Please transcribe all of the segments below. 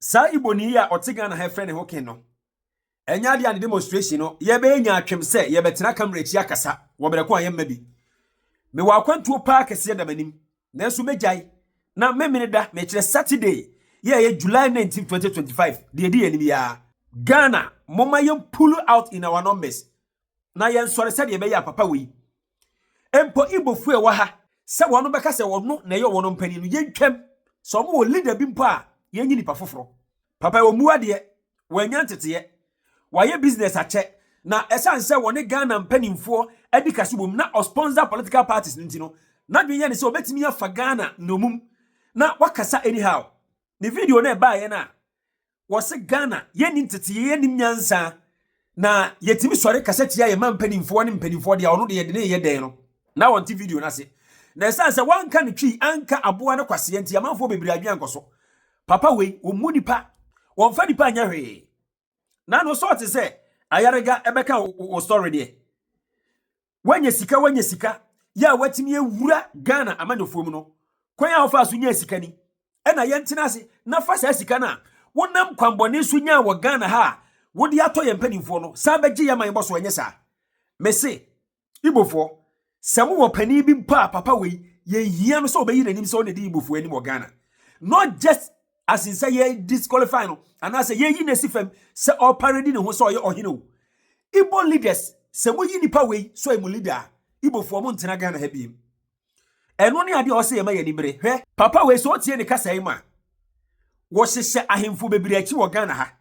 Sa iboni ya otiga na friend ho ken no. Enya dia demonstration no ye be nya atwem se ye betena camera echi akasa wo bereko ayemma bi. Me wa kwantuo pa kese da manim. Na so megyan na memene da me kire Saturday ye July 19 2025 de edi ani bia Ghana moma yem pull out in our numbers. Na yen sore se de be ya papa we. Empo ibofu e wa ha se wono beka se wono na ye wono mpani no yentwem so mo leader bi mpo a yenyi nipa foforo. Papa wo muwa de wanya ntete waye business ache na esanse woni Ghana mpanimfo edikase bom na sponsor political parties ntino na dwenye ne se obetimi afa Ghana nomum na wakasa anyhow ne video na ba ye na wose Ghana yeni ntete yeni nyansa na yetimi sore kaseti ya mpanimfo ne mpanimfo de ono de ye de ne ye den no na wonti video na se na esanse wanka ne twi anka aboa ne kwase enti amanfo bebiri adwan koso papa we omu nipa wonfa nipa anya hwe na no so te se ayarega ebeka o story de wanya sika ya watimi ewura Ghana amanyofo mu no kwan ya ofa so nya sika ni ena ye ntena ase na fa sa sika na wonam kwambone so nya wo Ghana ha wodi ato ye mpanimfo no sa beje ye man boso enye sa mese ibofo semu wo pani bi mpa papa we ye hia no so obeyi nanim so ne di ibofo ani mo Ghana not just as in say ye disqualify no and as ye yi nesi fam se all parody ne ho so ye ohino Igbo leaders se mo yi nipa we so e mo leader Igbo fo mo ntena Ghana ha biem eno ne ade o se ye ma ye nibre hwe papa we so tie ne kasa ma wo hyehyɛ ahemfo bebiri achi wo Ghana ha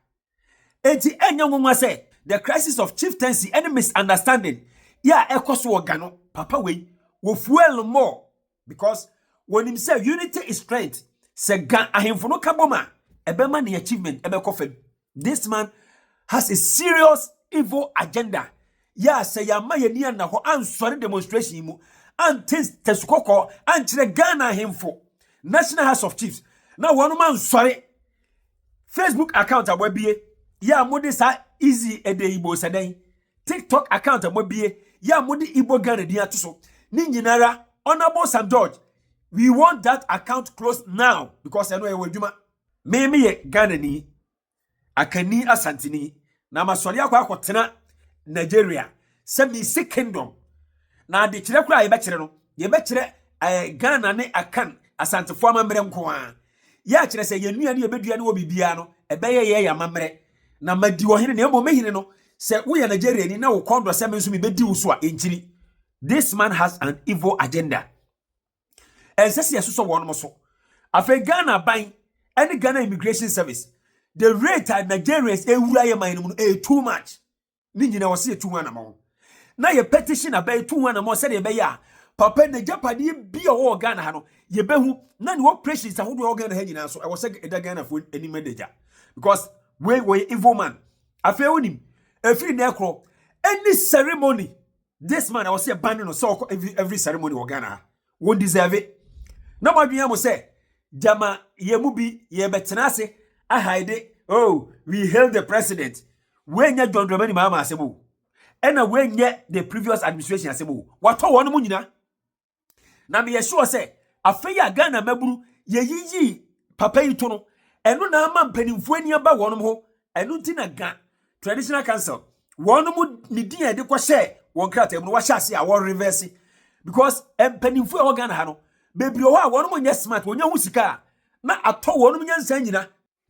enti enya nwonwa se the crisis of chieftaincy and misunderstanding ya ekoso wo Ghana papa we wo fuel more because when him say unity is strength se gan ahemfo no kaboma ebema ne achievement ebekofem. This man has a serious evil agenda. Ya say ya ma yeni na ho ansori demonstration mu antes tesukoko anchire Ghana ahemfo National House of Chiefs na wonu man sori Facebook account abobie ya mode sa easy ede Igbo sadan TikTok account abobie ya mode Igbo Ghana dia to so ni nyinara Honorable Sam George. We want that account closed now because I know I will do me Ghana ni akani asantini na masori akwa tena Nigeria se mi se kingdom na de kire kura ye be kire no ye be kire Ghana ne akan asantefo amamre nko a ya kire se yenua ne ye bedua ne wo bibia no e be ye ya mamre na madi wo hene ne mo mehine no se wo ye Nigeria ni na wo kondo se me nso mi bedi wo so a enchiri. This man has an evil agenda. Ensesi yeso won mo so afa Ghana ban any Ghana immigration service the rate at Nigerians ewura ye man no too much ni nyina wo se 2 anamo na ye petition about 2 anamo se de be ya papa na japade bi o Ghana ha no ye behu na ne operations ahodo o Ghana ha nyina so e wo se eda Ghana fo anima deja because we evil man afa onim afiri na ekro any ceremony this man I was say ban no so every ceremony o Ghana won deserve it. Na madwia mo se jama ye mu bi ye betena ase a hide we hail the president when nya John Dramani mama asebo ena when nya the previous administration asebo wato won mu nyina na me sure se afei ya Ghana maburu ye yiyi papa yi to no eno na ama mpanimfo ani aba won ho eno ntina ga traditional council won mu ni din e de ko share won krata mu no wa sha ase a won reverse because mpanimfo e Ghana ha no bebri o ha wonu mo nya smart wonya hu sika na ato wonu mo nyansa nyina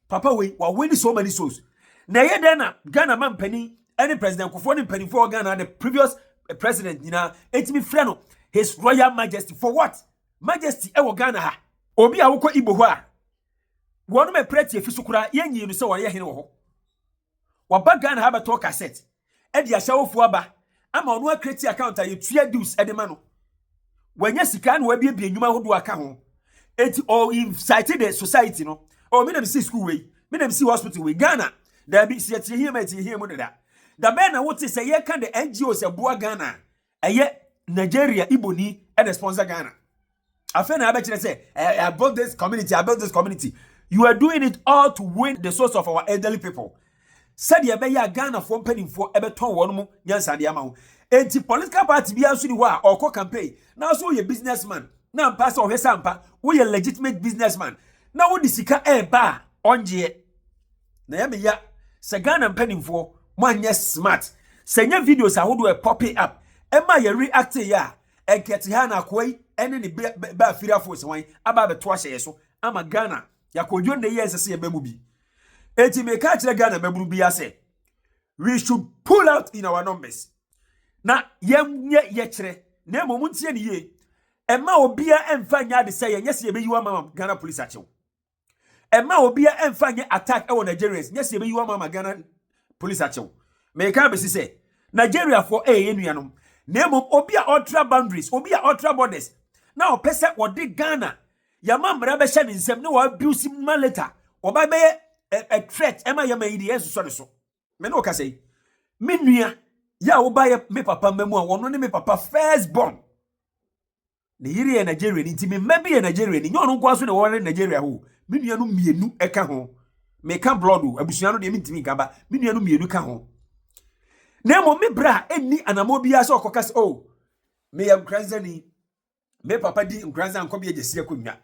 papa we wa win so many souls na ye den na Ghana man pani any president kofo ni pani for Ghana the previous president nyina etimi frɛ no his royal majesty for what majesty e wo Ghana ha obi a wokɔ Igbo ho a wonu me preti efisukura yenyi no se wo ye hene wo ho wa ba Ghana ha beto cassette e di ahyawofo aba ama onu akreti account a yetua dues e de ma no wanya sika na wabiebie nyuma hodo aka ho eti all incited the society no me dem see school we me dem see hospital we Ghana da bi see tie him ati him da be na wote say ye kan the NGOs eboa Ghana eye Nigeria Igbo ni e the sponsor Ghana afa na abekire say I built this community you are doing it all to win the source of our elderly people said ye be ya Ghana for mpanimfo e beton won mu nyansa de ama ho enti political party bia so ni ho a okọ campaign na so ye businessman na mpa so hwesa mpa wo ye legitimate businessman na wo disika e ba onje Na ya me ya se Ghana mpanimfo mo anye smart. Se nya videos ahodo e pop up. Ema ye react ya. Enkete ha na akwai ene ne ba firafo se wan aba beto ahye so ama Ghana yakodwo ne ye nsese ye bamu bi. Eti me ka kire Ghana baburu bi ase. We should pull out in our numbers. Na ye kire na emom ntie ne ye. Ema obia emfa nya de se ye nyese ye beyiwa mama Ghana police achew. Ema obia emfa nya attack e wo Nigerians nyese ye beyiwa mama Ghana police achew. Me ka be se Nigeria for yenuanom. Na emom obia ultra boundaries, obia ultra borders. Na opese wode Ghana yama mra be hye ne nsem ne wa abuse ma later. Oba be a threat ema yama yi de so so. Me no ka say me nua ya wo ba ye me papa mamu a wono ne me papa first born. Ne yiri ye Nigeria ni ntimi mma bi ye Nigeria ni nyono kwa so ne wo Nigeria ho. Me nua no mienu eka ho. Me ka blood abusua no de me ntimi ka ba. Me nua no mienu ka ho. Na mo me bra eni anamo bia so okoka se oh me yam kranzani me papa di nkranza anko bia jesi akonwa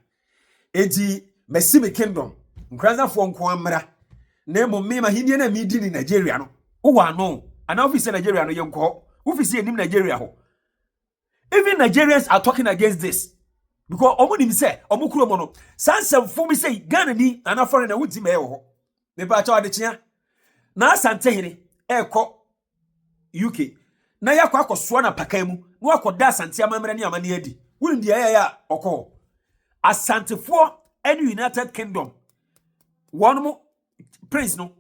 enti mesi me kingdom nkranza fo nko amra na mo me ma hinie na me di ni Nigeria no wo wa no ana office Nigeria no yenko office enim Nigeria ho. Even Nigerians are talking against this because omunim say omukuro mo no sansamfo mi say Ghana ni ana foreign na wuti me ho me ba cha ade chia na asante hene ekọ UK na yakọ akọsoa na pakan mu na akọda asante amamra ne amane adi wunim de ya ọkọ asantefo any United Kingdom one mo prince no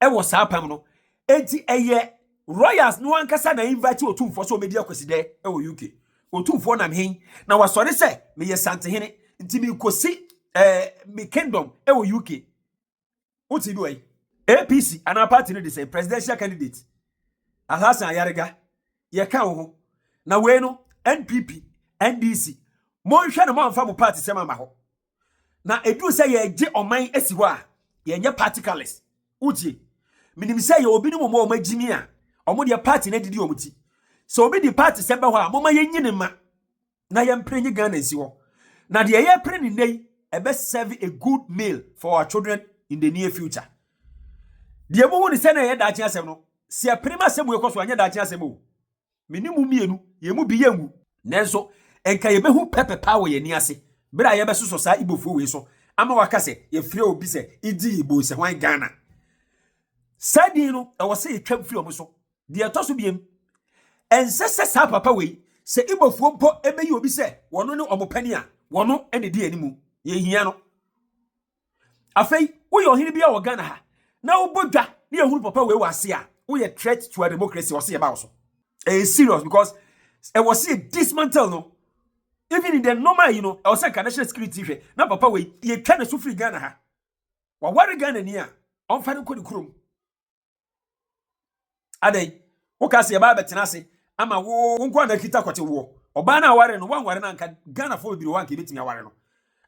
e wo saa pam no enti eye royals no ankasa na invite otumfo so media kweside e wo UK otumfo na mhen na wasore se me ye sante hene enti mi kosi me kingdom e wo UK uti bi wai APC ana party no the same presidential candidate Alhassan Ayariga ye ka ho na we no NPP NDC mo hwe no mo amfa mo party sema ma ho na edu se ye gye oman asi ho a ye nye particles utie minim se ye obi no mo magimi a omo de party na didi omuti so obi di party sema ho a mo ma ye nyine ma na ye mprenyi Ghana nsi ho na de ye pre ni nei e be serve a good meal for our children in the near future. De mo hu ni se na ye da kye asem no se prima semu ekoso anya da kye asem o minimu mienu ye mu bi yengu nenso enka ye behu pepepa wo ye ni ase bra ye besoso sa ibofo we so ama waka se ye frɛ obi se idi ibo se hwan Ghana sadi no e wo se ye twam frɛ omo so de etoso biem ensese sa papa we se ibofo mpo ebeyi obi se wono ne omopani a wono ene di animu ye hia no afei wo ye ohene bia wo Ghana ha na wo bodwa ne ye huru papa we wase a wo ye threat to our democracy wo se ye ba wo so serious because it was a dismantle no even in the normal I was a national security na papa we ye twa na so free Ghana ha wa ware Ghana ni a on fa ne ko di kurom adai wo ka se ye ba betena se ama wo nko na kita kwete wo oba na ware no wan ware na nka Ghana fo bibiri wan ka betimi aware no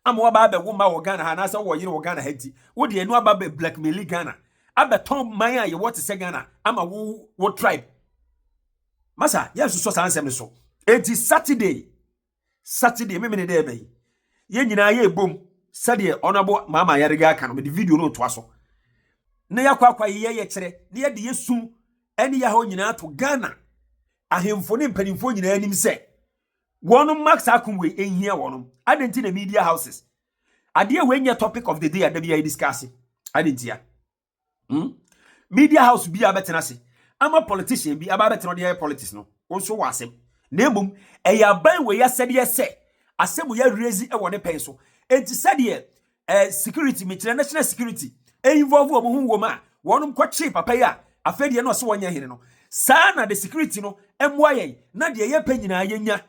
ama wo ba be wo ma wo Ghana ha na se wo yire wo Ghana ha ti wo de enu aba be blackmail Ghana abeton man a ye what se Ghana ama wo tribe Masa, yes, so ansem so. It is Saturday, me ne dey be. Ye nyina ye bom. Saturday honorable mama Ayariga kan me the video no to aso. Na yakwa ye kire, na ye de yesu ene ya ho nyina to Ghana. Ahemfo ne mpanimfo nyina anim se. Wonum Max Akumwe ehia wonum. Adenti na media houses. Ade we nya topic of the day adabi ya discuss. Adenti ya. Media house bi abetena se. I'm a politician be about it on the politics no. Also was him. Nemum, a yaban where ya said yes, say. Asem we are raising a one pencil. And to said here, security, national security. Involve a woman, one quite cheap, a payer. A failure no so one year no. Sana the security no, MYA, not the year penny na yenya.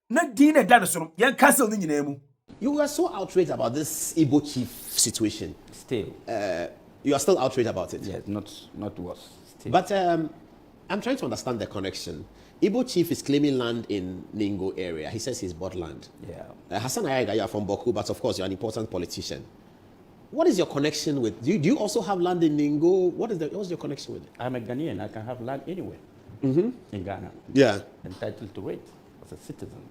Not Dina Danason, young castle in your name. You were so outraged about this Igbo chief situation. Still. You are still outraged about it? Yes, not worse. Still. But I'm trying to understand the connection. Igbo chief is claiming land in Ningo area. He says he's bought land. Yeah. Hassan Ayaga, you are from Boku, but of course you're an important politician. What is your connection with? Do you also have land in Ningo? What's your connection with it? I'm a Ghanaian. I can have land anywhere in Ghana. Yeah. Entitled to it as a citizen.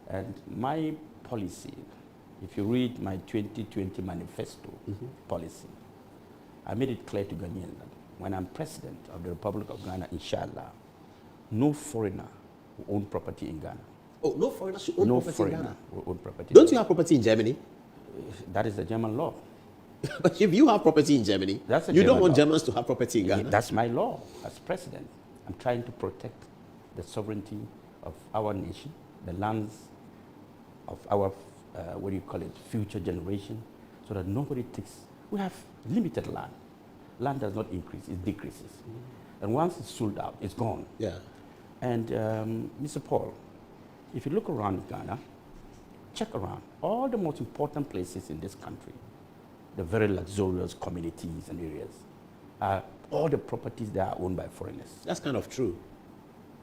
And my policy, if you read my 2020 manifesto policy, I made it clear to Ghanaians that when I'm president of the Republic of Ghana, inshallah, no foreigner will own property in Ghana. Oh, no foreigner should own No property in foreigner Ghana. will own property. Don't you have property in Germany? That is the German law. But if you have property in Germany, That's a you don't German want law. Germans to have property in Ghana. That's my law as president. I'm trying to protect the sovereignty of our nation, the lands of our, what do you call it, future generation, so that nobody takes. We have limited land. Land does not increase, it decreases. And once it's sold out, it's gone. Yeah. And Mr. Paul, if you look around Ghana, check around all the most important places in this country, the very luxurious communities and areas, all the properties that are owned by foreigners. That's kind of true.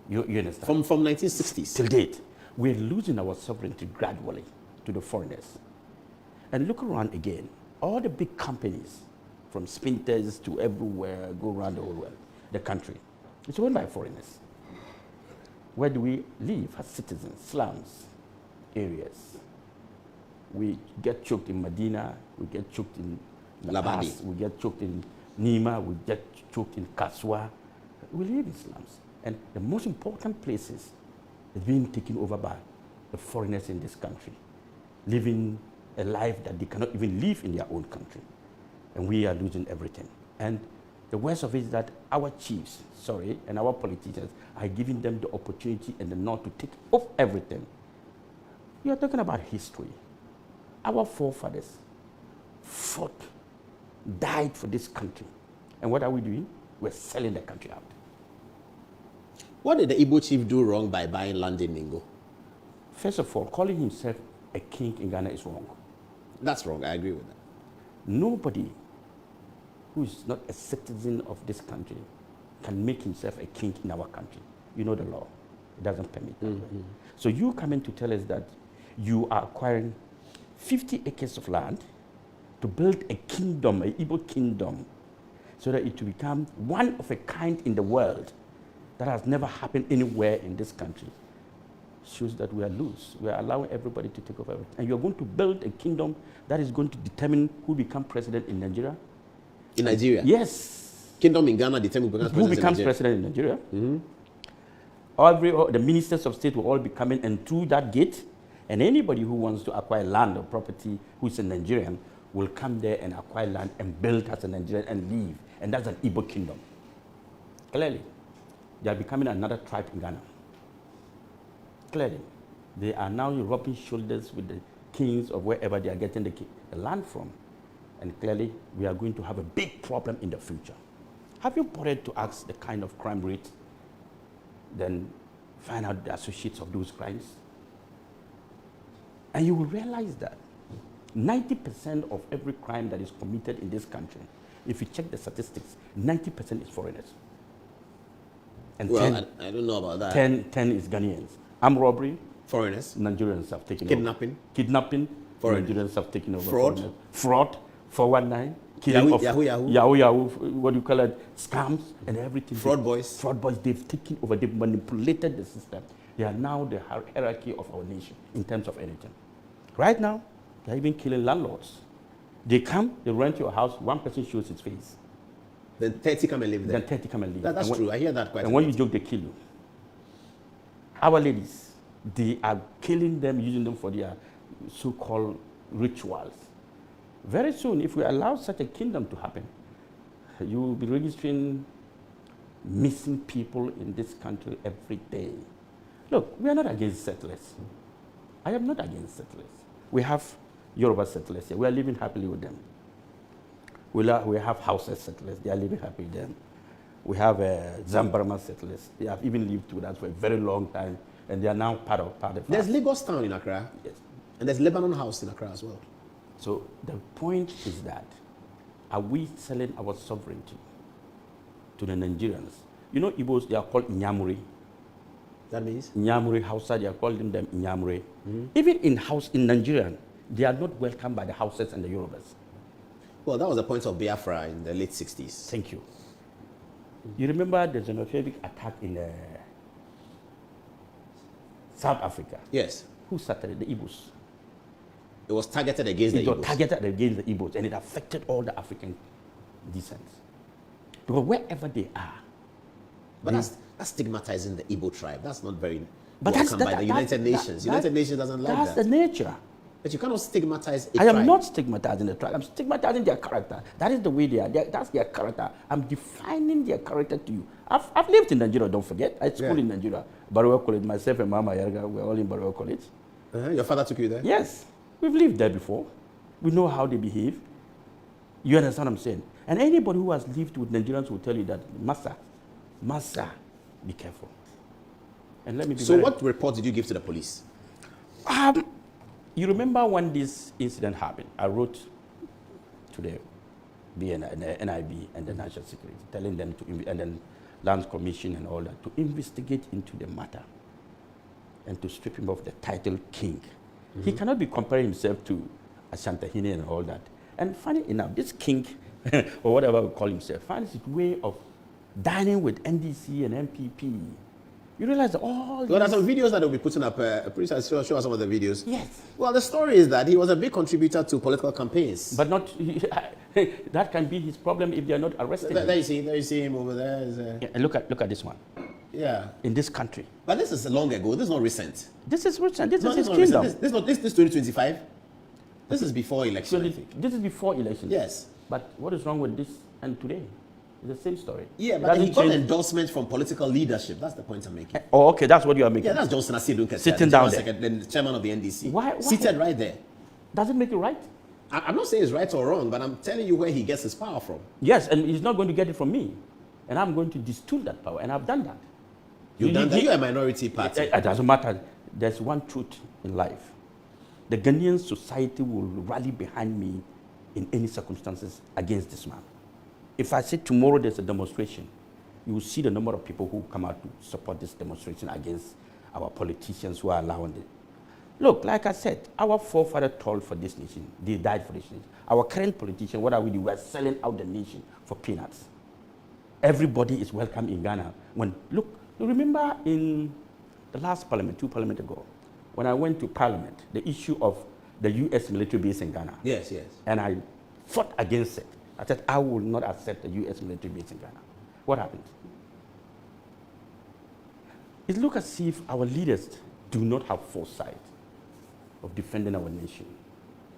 You understand? From 1960s. Till date, we're losing our sovereignty gradually to the foreigners. And look around again, all the big companies, from Spinters to everywhere, go around the whole world, the country, it's owned by foreigners. Where do we live as citizens? Slums, areas. We get choked in Medina, we get choked in Labadi. Labas, we get choked in Nima, we get choked in Kaswa. We live in slums. And the most important places is being taken over by the foreigners in this country, living a life that they cannot even live in their own country. And we are losing everything. And the worst of it is that our chiefs, and our politicians are giving them the opportunity and the nod to take off everything. You are talking about history. Our forefathers fought, died for this country. And what are we doing? We're selling the country out. What did the Igbo chief do wrong by buying land in Ningo? First of all, calling himself a king in Ghana is wrong. That's wrong. I agree with that. Nobody who is not a citizen of this country can make himself a king in our country. You know the law. It doesn't permit that. So you come in to tell us that you are acquiring 50 acres of land to build a kingdom, an Igbo kingdom, so that it will become one of a kind in the world that has never happened anywhere in this country. Shows that we are loose. We are allowing everybody to take over everything. And you're going to build a kingdom that is going to determine who becomes president in Nigeria? In Nigeria? Yes. Kingdom in Ghana determines Who becomes president in Nigeria? The ministers of state will all be coming and through that gate, and anybody who wants to acquire land or property who is a Nigerian will come there and acquire land and build as a Nigerian and live. And that's an Igbo kingdom. Clearly, they are becoming another tribe in Ghana. Clearly, they are now rubbing shoulders with the kings of wherever they are getting the land from. And clearly, we are going to have a big problem in the future. Have you bothered to ask the kind of crime rate, then find out the associates of those crimes? And you will realize that 90% of every crime that is committed in this country, if you check the statistics, 90% is foreigners. And well, I don't know about that. 10 is Ghanaians. Armed robbery, Foreigners. Nigerians have taken Kidnapping. over. Kidnapping, Foreigners. Nigerians have taken over. Fraud. Foreigners. Fraud, 419, killing Yahoo, of Yahoo. Yahoo, what do you call it? Scams and everything. Fraud boys. Fraud boys, they've taken over, they've manipulated the system. They are now the hierarchy of our nation in terms of anything. Right now, they're even killing landlords. They come, they rent your house, one person shows his face. Then 30 come and live there. Then 30 come and leave. That's true. I hear that quite a lot. And when you joke, they kill you. Our ladies, they are killing them, using them for their so-called rituals. Very soon, if we allow such a kingdom to happen, you will be registering missing people in this country every day. Look, we are not against settlers. I am not against settlers. We have Yoruba settlers here. We are living happily with them. We have Hausa settlers. They are living happily with them. We have Zambarama settlers. They have even lived with us for a very long time, and they are now part of There's Lagos Town in Accra. Yes. And there's Lebanon House in Accra as well. So the point is that, are we selling our sovereignty to the Nigerians? You know, Igbos, they are called Nyamuri. That means? Nyamuri, Hausa, they are calling them Nyamuri. Even in Nigeria, they are not welcomed by the Hausas and the Yorubas. Well, that was the point of Biafra in the late 60s. Thank you. You remember the xenophobic attack in South Africa? Yes. Who started it? The Igbos. It was targeted against the It was Igbos. targeted against the Igbos, and it affected all the African decent. Because wherever they are, But that's stigmatizing the Igbo tribe. That's not very but welcome by the United Nations. United Nations doesn't like that's that. the nature. But you cannot stigmatize a I am tribe. not stigmatizing the tribe. I'm stigmatizing their character. That is the way they are. That's their character. I'm defining their character to you. I've lived in Nigeria, don't forget. I schooled in Nigeria. Barowa College, myself and Mama Yarga, we're all in Barowa College. Your father took you there? Yes. We've lived there before. We know how they behave. You understand what I'm saying? And anybody who has lived with Nigerians will tell you that, Massa, be careful. And let me be So what report did you give to the police? You remember when this incident happened? I wrote to the NIB and the National Security, telling them to, and then Land Commission and all that, to investigate into the matter and to strip him of the title king. He cannot be comparing himself to Asantehene and all that. And funny enough, this king, or whatever we call himself, finds his way of dining with NDC and MPP. You realize that all Well, there's some videos that will be putting up. Please show us some of the videos. Yes. Well, the story is that he was a big contributor to political campaigns. But not, that can be his problem if they are not arrested. There you see him over there. Yeah, and look at this one. Yeah. In this country. But this is long ago. This is not recent. This is recent. This No, is this his is not kingdom. recent. This 2025. This is before election, I think. This is before election. Yes. But what is wrong with this and today? It's the same story. Yeah, It but doesn't he got change- endorsement from political leadership. That's the point I'm making. Oh, okay, that's what you are making. Yeah, that's Johnson Asidu Nketiah, Sitting the down general there. the chairman of the NDC. Why- Seated right there. Does it make it right? I'm not saying it's right or wrong, but I'm telling you where he gets his power from. Yes, and he's not going to get it from me. And I'm going to distill that power, and I've done that. You've done that. You're a minority party. It doesn't matter. There's one truth in life. The Ghanaian society will rally behind me in any circumstances against this man. If I say tomorrow there's a demonstration, you will see the number of people who come out to support this demonstration against our politicians who are allowing it. Look, like I said, our forefathers toiled for this nation. They died for this nation. Our current politicians, what are we doing? We're selling out the nation for peanuts. Everybody is welcome in Ghana. Look, you remember in the last parliament, 2 parliaments ago, when I went to parliament, the issue of the U.S. military base in Ghana. Yes, yes. And I fought against it. I said, I will not accept the U.S. military base in Ghana. What happened? It looks as if our leaders do not have foresight of defending our nation.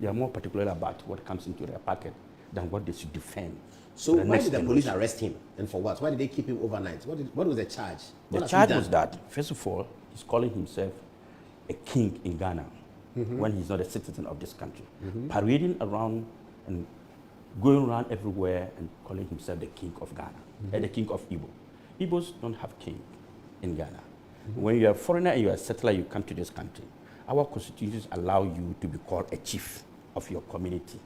They are more particular about what comes into their pocket than what they should defend. So why did the police arrest him? And for what? Why did they keep him overnight? What was the charge? What The has he charge done? was that, first of all, he's calling himself a king in Ghana when he's not a citizen of this country. Parading around and going around everywhere and calling himself the king of Ghana, and the king of Igbo. Igbos don't have king in Ghana. When you're a foreigner and you're a settler, you come to this country. Our constitutions allow you to be called a chief of your community.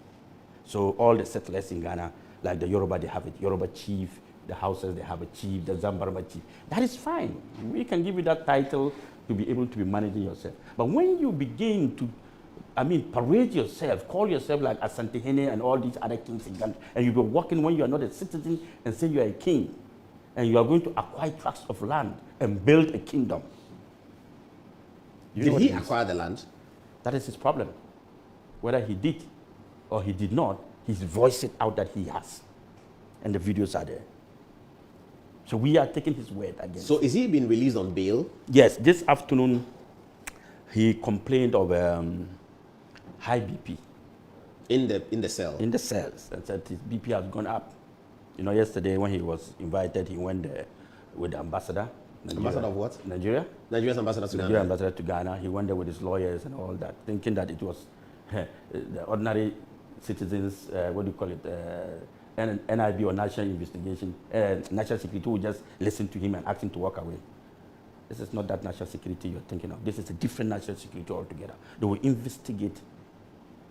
So all the settlers in Ghana, like the Yoruba, they have a Yoruba chief, the Hausas, they have a chief, the Zambarba chief. That is fine. We can give you that title to be able to be managing yourself. But when you begin to, parade yourself, call yourself like Asantehene and all these other kings in Ghana, and you be walking when you are not a citizen and say you are a king, and you are going to acquire tracts of land and build a kingdom. You know Did what he it is? acquire the land? That is his problem. Whether he did or he did not, he's voiced it out that he has. And the videos are there. So we are taking his word against. So is he being released on bail? Yes, this afternoon he complained of high BP In the cell? in the cells and said his BP has gone up. You know, yesterday when he was invited, he went there with the ambassador. Nigeria. Ambassador of what? Nigeria. Nigeria's ambassador to Nigeria Ghana. ambassador to Ghana. He went there with his lawyers and all that, thinking that it was the ordinary citizens, NIB or National Investigation, National Security will just listen to him and ask him to walk away. This is not that national security you're thinking of. This is a different national security altogether. They will investigate.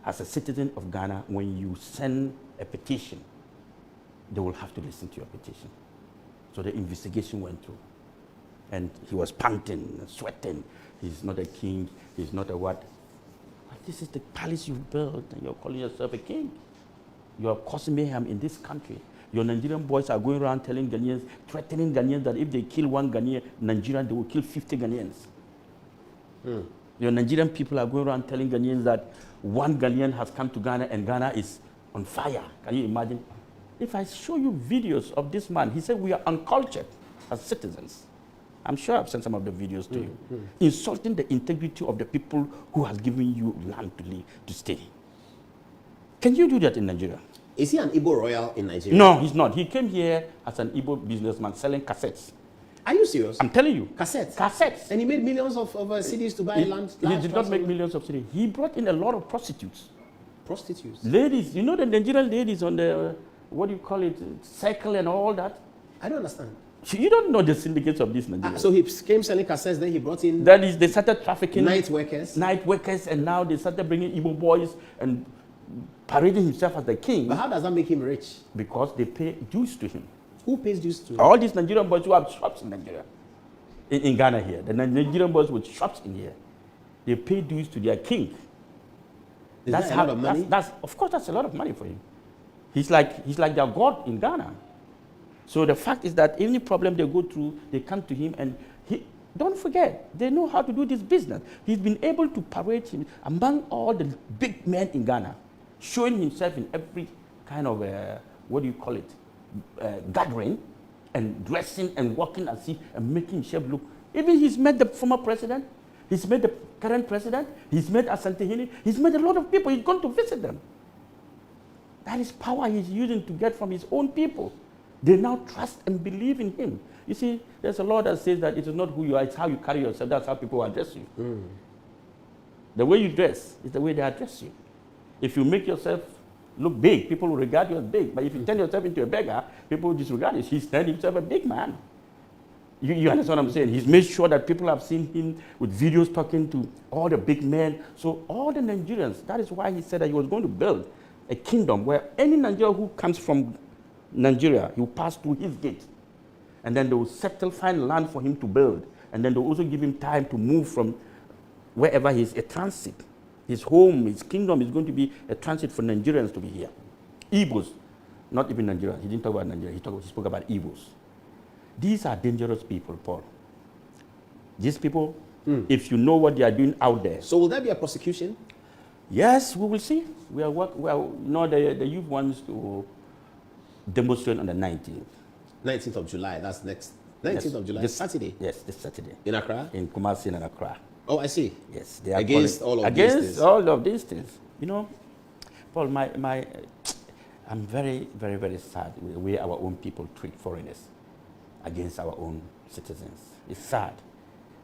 As a citizen of Ghana, when you send a petition, they will have to listen to your petition. So the investigation went through. And he was panting and sweating. He's not a king, he's not a what. But this is the palace you built, and you're calling yourself a king. You're causing mayhem in this country. Your Nigerian boys are going around telling Ghanaians, threatening Ghanaians that if they kill one Ghanaian, Nigerian, they will kill 50 Ghanaians. Your Nigerian people are going around telling Ghanaians that one Ghanaian has come to Ghana and Ghana is on fire. Can you imagine? If I show you videos of this man, he said we are uncultured as citizens. I'm sure I've sent some of the videos to you. Insulting the integrity of the people who has given you land to live, to stay. Can you do that in Nigeria? Is he an Igbo royal in Nigeria? No, he's not. He came here as an Igbo businessman selling cassettes. Are you serious? I'm telling you. Cassettes? Cassettes. And he made millions of CDs to buy land? He did not make millions of CDs. He brought in a lot of prostitutes. Prostitutes? Ladies, you know the Nigerian ladies on the, what do you call it, cycle and all that? I don't understand. You don't know the syndicates of this Nigeria. So he came selling cassettes, then he brought in... That is, they started trafficking... Night workers? Night workers, and now they started bringing Igbo boys and parading himself as the king. But how does that make him rich? Because they pay dues to him. Who pays dues to him? All these Nigerian boys who have shops in Nigeria, in Ghana here, the Nigerian boys with shops in here, they pay dues to their king. Is that a lot of money? Of course, that's a lot of money for him. He's like their god in Ghana. So the fact is that any problem they go through, they come to him, and don't forget, they know how to do this business. He's been able to parade him among all the big men in Ghana, showing himself in every kind of, what do you call it, gathering, and dressing and walking as if and making himself look. Even he's met the former president, he's met the current president, he's met Asante Hini, he's met a lot of people, he's gone to visit them. That is power he's using to get from his own people. They now trust and believe in him. You see, there's a law that says that it is not who you are, it's how you carry yourself, that's how people address you. The way you dress is the way they address you. If you make yourself look big, people will regard you as big. But if you turn yourself into a beggar, people will disregard you. He's turned himself a big man. You understand what I'm saying? He's made sure that people have seen him with videos talking to all the big men. So all the Nigerians, that is why he said that he was going to build a kingdom where any Nigerian who comes from Nigeria, he will pass through his gate. And then they will settle, find land for him to build. And then they will also give him time to move from wherever he is, a transit. His home, his kingdom is going to be a transit for Nigerians to be here. Igbos, not even Nigerians. He didn't talk about Nigeria, he spoke about Igbos. These are dangerous people, Paul. These people, if you know what they are doing out there. So will there be a prosecution? Yes, we will see. The youth wants to demonstrate on the 19th. 19th of July, that's next. 19th of July, Saturday? Yes, this Saturday. In Accra? In Kumasi and Accra. Oh, I see. Yes, they are against all of these things. You know, Paul, I'm very, very, very sad with the way our own people treat foreigners against our own citizens. It's sad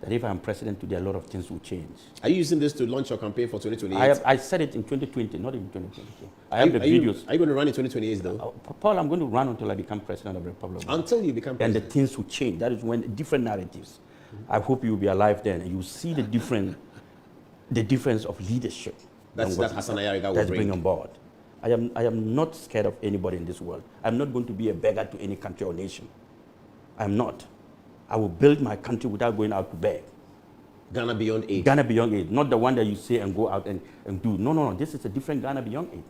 that if I'm president today, a lot of things will change. Are you using this to launch your campaign for 2028? I said it in 2020, not in 2022. I have the videos. Are you going to run in 2028 though? Paul, I'm going to run until I become president of the Republic. Until you become president? And the things will change. That is when different narratives. I hope you will be alive then, and you will see the difference of leadership. That Hassan Ayariga will bring on board. I am not scared of anybody in this world. I'm not going to be a beggar to any country or nation. I'm not. I will build my country without going out to beg. Ghana Beyond Aid. Ghana Beyond Aid, not the one that you say and go out and do. No. This is a different Ghana Beyond Aid.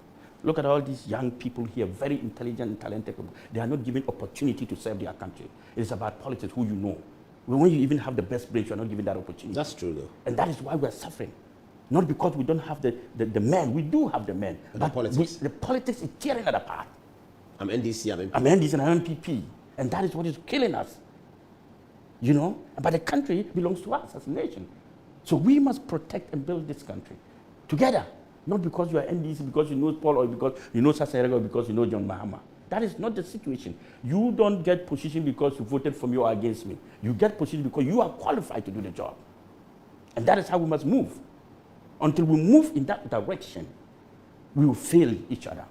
Look at all these young people here, very intelligent and talented people. They are not given opportunity to serve their country. It is about politics, who you know. When you even have the best brains, you are not given that opportunity. That's true, though. And that is why we are suffering. Not because we don't have the men. We do have the men. But the politics is tearing it apart. I'm NDC, I'm MPP. I'm NDC and I'm MPP. And that is what is killing us. You know? But the country belongs to us as a nation. So we must protect and build this country together. Not because you are NDC, because you know Paul, or because you know Sasarega, or because you know John Mahama. That is not the situation. You don't get position because you voted for me or against me. You get position because you are qualified to do the job. And that is how we must move. Until we move in that direction, we will fail each other.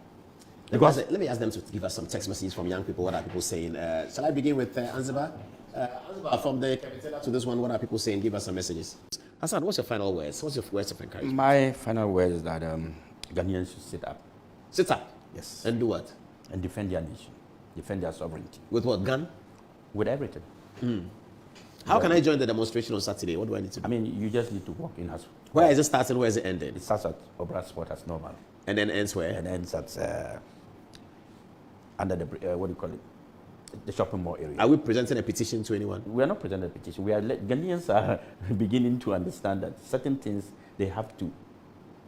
Let me ask them to give us some text messages from young people. What are people saying? Shall I begin with Anziba? Anziba, from the capital to this one, what are people saying? Give us some messages. Hassan, what's your final words? What's your words of encouragement? My final words is that Ghanaians should sit up. Sit up? Yes. And do what? And defend their nation, defend their sovereignty. With what, gun? With everything. How can I join the demonstration on Saturday? What do I need to do? I mean, you just need to walk in as... Where is it starting? Where is it ending? It starts at Obra Sport as normal. And then ends where? And ends at under the, what do you call it? The shopping mall area. Are we presenting a petition to anyone? We are not presenting a petition. Ghanaians are beginning to understand that certain things, they have to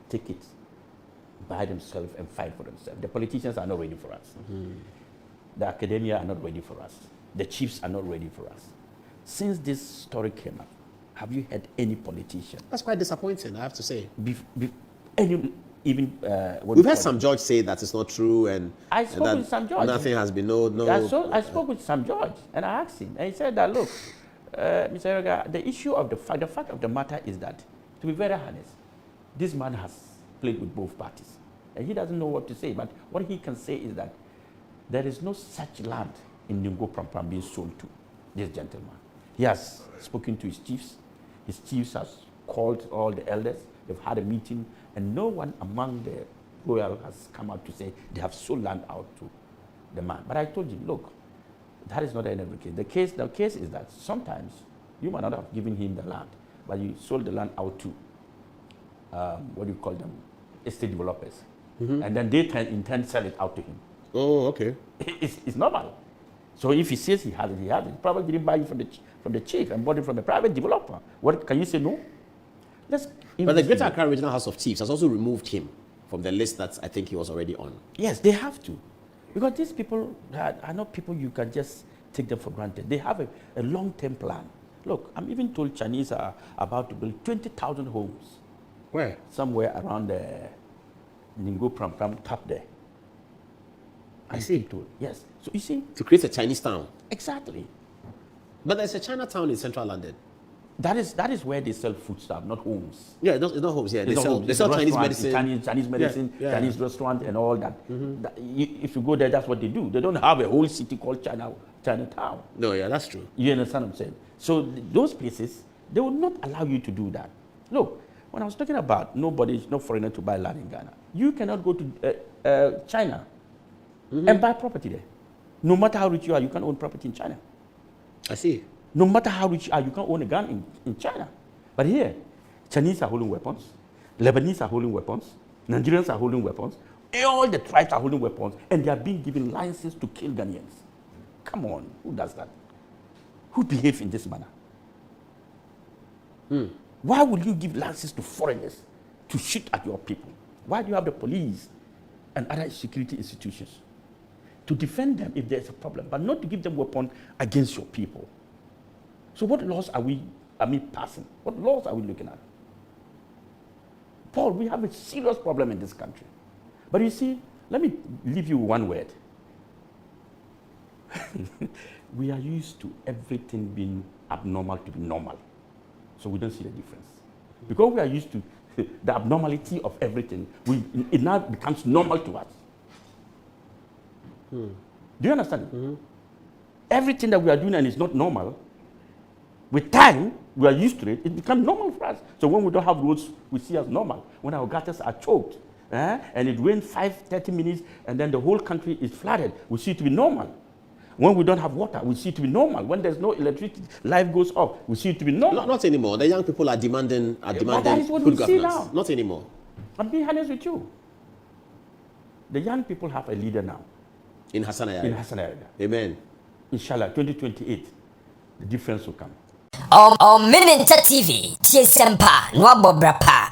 take it by themselves and fight for themselves. The politicians are not ready for us. the academia are not ready for us. The chiefs are not ready for us. Since this story came up, have you had any politician? That's quite disappointing, I have to say. We've heard some judge say that it's not true, and I spoke with some judge. Nothing has been I spoke with some judge, and I asked him, and he said that, look, Mr. Yoga, the issue of the fact of the matter is that, to be very honest, this man has played with both parties, and he doesn't know what to say. But what he can say is that there is no such land in Ningo Prampram being sold to this gentleman. He has spoken to his chiefs. His chiefs has called all the elders. They've had a meeting, and no one among the royal has come out to say they have sold land out to the man. But I told him, look, that is not the end of the case. The case is that sometimes you might not have given him the land, but you sold the land out to, what do you call them, estate developers. And then they in turn sell it out to him. Oh, okay. It's normal. So if he says he has it, he has it. He probably didn't buy it from the chief and bought it from a private developer. What can you say no? But the Greater Accra Regional House of Chiefs has also removed him from the list that I think he was already on. Yes, they have to. Because these people are not people you can just take them for granted. They have a long-term plan. Look, I'm even told Chinese are about to build 20,000 homes. Where? Somewhere around the Ningo Prampram top there. I see. Told. Yes. So you see? To create a Chinese town. Exactly. But there's a Chinatown in central London. That is where they sell food stuff, not homes. Yeah, it's not homes. Yeah, they sell Chinese medicine, Chinese medicine, yeah. Chinese restaurant, and all that. If you go there, that's what they do. They don't have a whole city called Chinatown. No, yeah, that's true. You understand what I'm saying? So those places, they will not allow you to do that. Look, when I was talking about no foreigner to buy land in Ghana, you cannot go to China and buy property there. No matter how rich you are, you can't own property in China. I see. No matter how rich you are, you can't own a gun in China. But here, Chinese are holding weapons, Lebanese are holding weapons, Nigerians are holding weapons, all the tribes are holding weapons, and they are being given licenses to kill Ghanaians. Come on, who does that? Who behaves in this manner? Why would you give licenses to foreigners to shoot at your people? Why do you have the police and other security institutions? To defend them if there's a problem, but not to give them weapons against your people. So what laws are we passing? What laws are we looking at? Paul, we have a serious problem in this country. But you see, let me leave you one word. We are used to everything being abnormal to be normal. So we don't see the difference. Because we are used to the abnormality of everything, it now becomes normal to us. Do you understand? Everything that we are doing and is not normal, with time, we are used to it, it becomes normal for us. So when we don't have roads, we see as normal. When our gutters are choked, and it rains 30 minutes, and then the whole country is flooded, we see it to be normal. When we don't have water, we see it to be normal. When there's no electricity, life goes off, we see it to be normal. Not anymore. The young people are demanding that is what good we governance. see now. Not anymore. I'm being honest with you. The young people have a leader now. In Hassan Ayari. In Hassan Ayari. Amen. Inshallah, 2028, the difference will come. M0nstration TV, TSMPA, Nwabobra Pa.